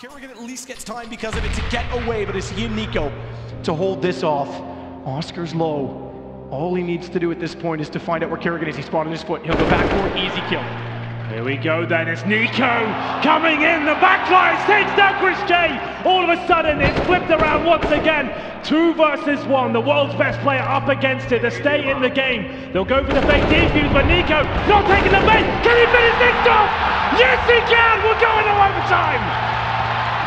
Kerrigan at least gets time because of it to get away, but it's he and NiKo to hold this off. Oscar's low. All he needs to do at this point is to find out where Kerrigan is. He spotted his foot. He'll go back for it. Easy kill. Here we go then, it's NiKo coming in, the backline takes down Chris J. All of a sudden it's flipped around once again. 2 versus 1, the world's best player up against it to stay in the game. They'll go for the fake defuse, but NiKo not taking the bait. Can he finish things off? Yes he can, we're going to overtime.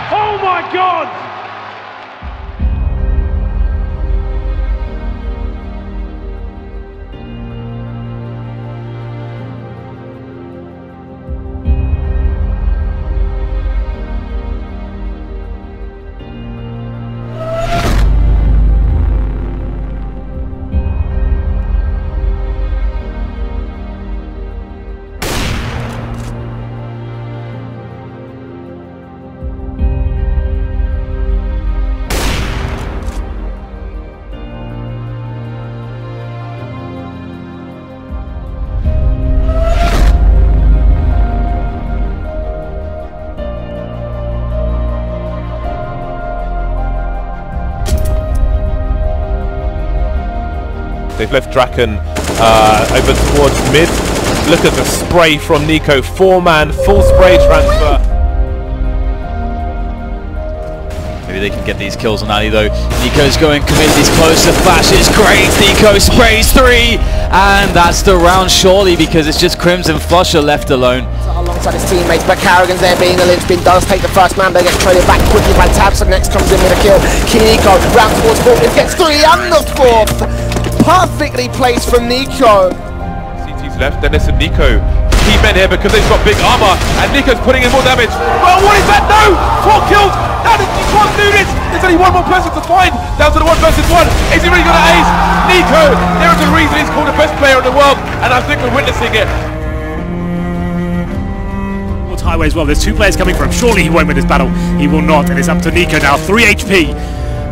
Oh my God. They've left Draken over towards mid. Look at the spray from NiKo. 4-man, full spray transfer. Maybe they can get these kills on Ali though. NiKo's going committed, he's close, the flash is great. NiKo sprays 3, and that's the round surely because it's just Crimson Flusher left alone. Alongside his teammates, but Kerrigan's there being a linchpin, does take the first man, but gets traded back quickly by Tabs, so next comes in with a kill. NiKo round towards 4, it gets 3 and the 4th. Perfectly placed from NiKo. CT's left, then listen, NiKo. Key men here because they've got big armor, and NiKo's putting in more damage. Well, what is that? No! 4 kills! You can't do this! There's only one more person to find! Down to the 1 versus 1! Is he really gonna ace? NiKo! There is a reason he's called the best player in the world, and I think we're witnessing it. Highway as well, there's 2 players coming for him. Surely he won't win this battle. He will not, and it's up to NiKo now. 3 HP.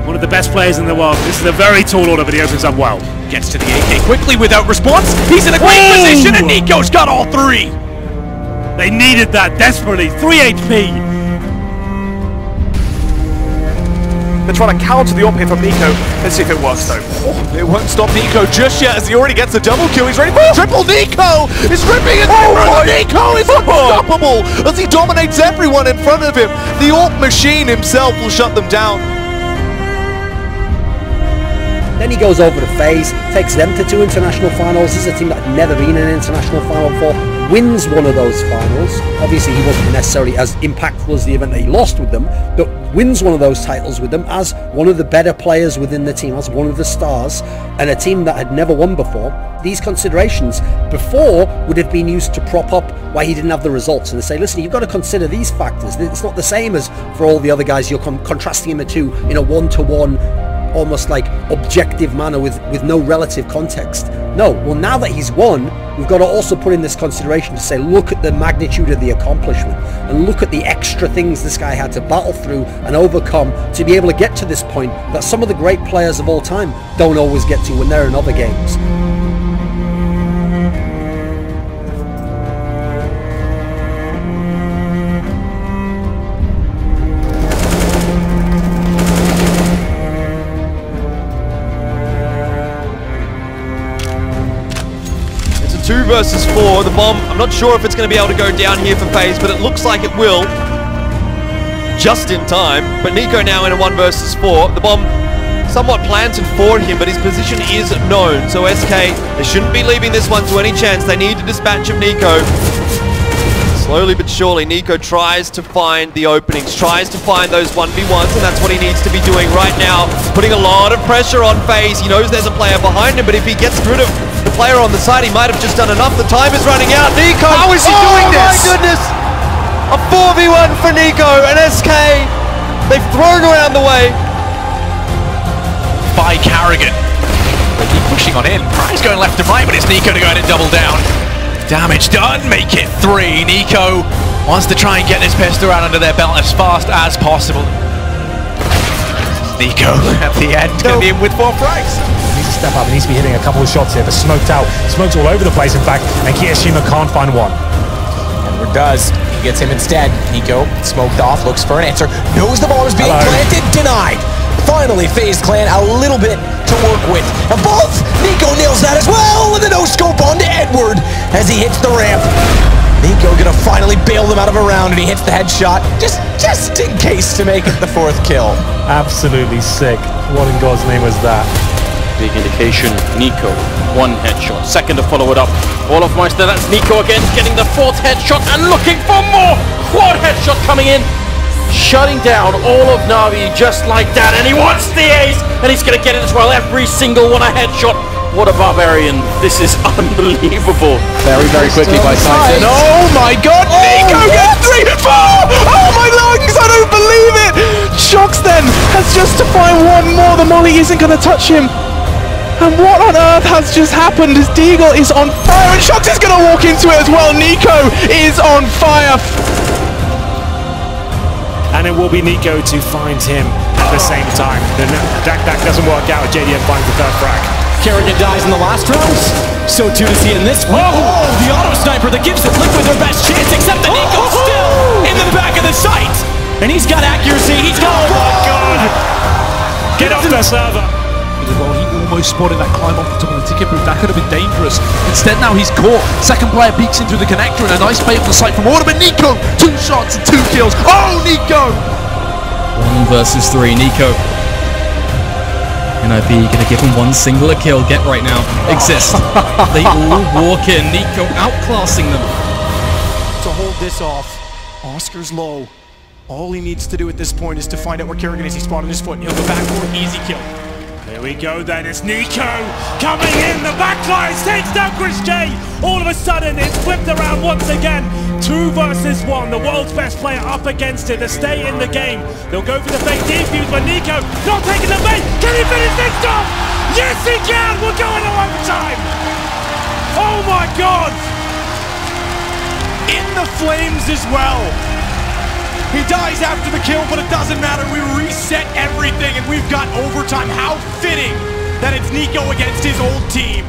One of the best players in the world. This is a very tall order, but he opens up well. Gets to the AK quickly without response. He's in a great position, and NiKo's got all 3. They needed that desperately. 3 HP. They're trying to counter the op hit from NiKo. Let's see if it works though. Oh, it won't stop NiKo just yet as he already gets the double kill. He's ready for a triple. NiKo is ripping it. NiKo is unstoppable as he dominates everyone in front of him. The AWP machine himself will shut them down. Then he goes over to FaZe, takes them to 2 international finals. This is a team that had never been in an international final before. Wins one of those finals. Obviously he wasn't necessarily as impactful as the event that he lost with them, but wins one of those titles with them as one of the better players within the team, as one of the stars, and a team that had never won before. These considerations before would have been used to prop up why he didn't have the results, and they say, listen, you've got to consider these factors. It's not the same as for all the other guys. You're contrasting him to in a one-to-one, almost like objective manner with no relative context. No, well, now that he's won, we've got to also put in this consideration to say, look at the magnitude of the accomplishment and look at the extra things this guy had to battle through and overcome to be able to get to this point that some of the great players of all time don't always get to when they're in other games. It's a 2 versus 4. The bomb, I'm not sure if it's going to be able to go down here for FaZe, but it looks like it will. Just in time. But NiKo now in a 1 versus 4. The bomb somewhat planted for him, but his position is known. So SK, they shouldn't be leaving this one to any chance. They need to dispatch of NiKo. Slowly but surely, NiKo tries to find the openings, tries to find those 1v1s, and that's what he needs to be doing right now. Putting a lot of pressure on FaZe. He knows there's a player behind him, but if he gets rid of the player on the side, he might have just done enough. The time is running out. NiKo! How is he doing this? Oh my goodness! A 4v1 for NiKo and SK. They've thrown around the way. By Kerrigan. They keep pushing on in. Price going left and right, but it's NiKo to go in and double down. Damage done, make it 3. NiKo wants to try and get this pistol round under their belt as fast as possible. NiKo at the end, going to be in with 4 frags. Needs to step up, he needs to be hitting a couple of shots here, but smoked out. Smokes all over the place, in fact, and Kiyashima can't find one. And does. gets him instead. NiKo, smoked off, looks for an answer. Knows the ball is being planted, denied. Finally, FaZe Clan a little bit to work with. And both! NiKo nails that as well with a no-scope onto Edward as he hits the ramp. NiKo gonna finally bail them out of a round, and he hits the headshot just in case to make it the 4th kill. Absolutely sick. What in God's name was that? Big indication, NiKo, 1 headshot, second to follow it up. Olofmeister, that's NiKo again, getting the 4th headshot and looking for more! Quad headshot coming in, shutting down all of Na'Vi just like that, and he wants the ace, and he's gonna get it as well, every single one a headshot. What a barbarian, this is unbelievable. Very, very quickly by Tyson. Oh my god, NiKo gets 3, 4! Oh my lungs, I don't believe it! Shox then has just to find one more, the molly isn't gonna touch him. And what on earth has just happened as Deagle is on fire, and Shox is going to walk into it as well. NiKo is on fire. And it will be NiKo to find him at the same time. That doesn't work out. JDM finds the 3rd frag. Kerrigan dies in the last round. So too to see it in this one. Oh, the auto sniper that gives the Liquid their best chance, except that NiKo's still in the back of the sight. And he's got accuracy. He's got God! Get off the server. Well, he almost spotted that climb off the top of the ticket booth. That could have been dangerous. Instead, now he's caught. Second player peeks in through the connector, and a nice play off the site from Audiomachine. NiKo, 2 shots and 2 kills. Oh, NiKo! 1 versus 3. NiKo. NIB gonna give him 1 singular kill. Get right now. Exist. They all walk in. NiKo outclassing them. To hold this off, Oscar's low. All he needs to do at this point is to find out where Kerrigan is. He spotted his foot. He'll go back for an easy kill. Here we go then, it's NiKo coming in, the backlines takes down Chris J. All of a sudden it's flipped around once again. 2 versus 1, the world's best player up against it to stay in the game. They'll go for the fake defuse, but NiKo not taking the bait. Can he finish this off? Yes he can, we're going to overtime. Oh my God. In the flames as well. He dies after the kill, but it doesn't matter. We reset everything, and we've got overtime. How fitting that it's NiKo against his old team.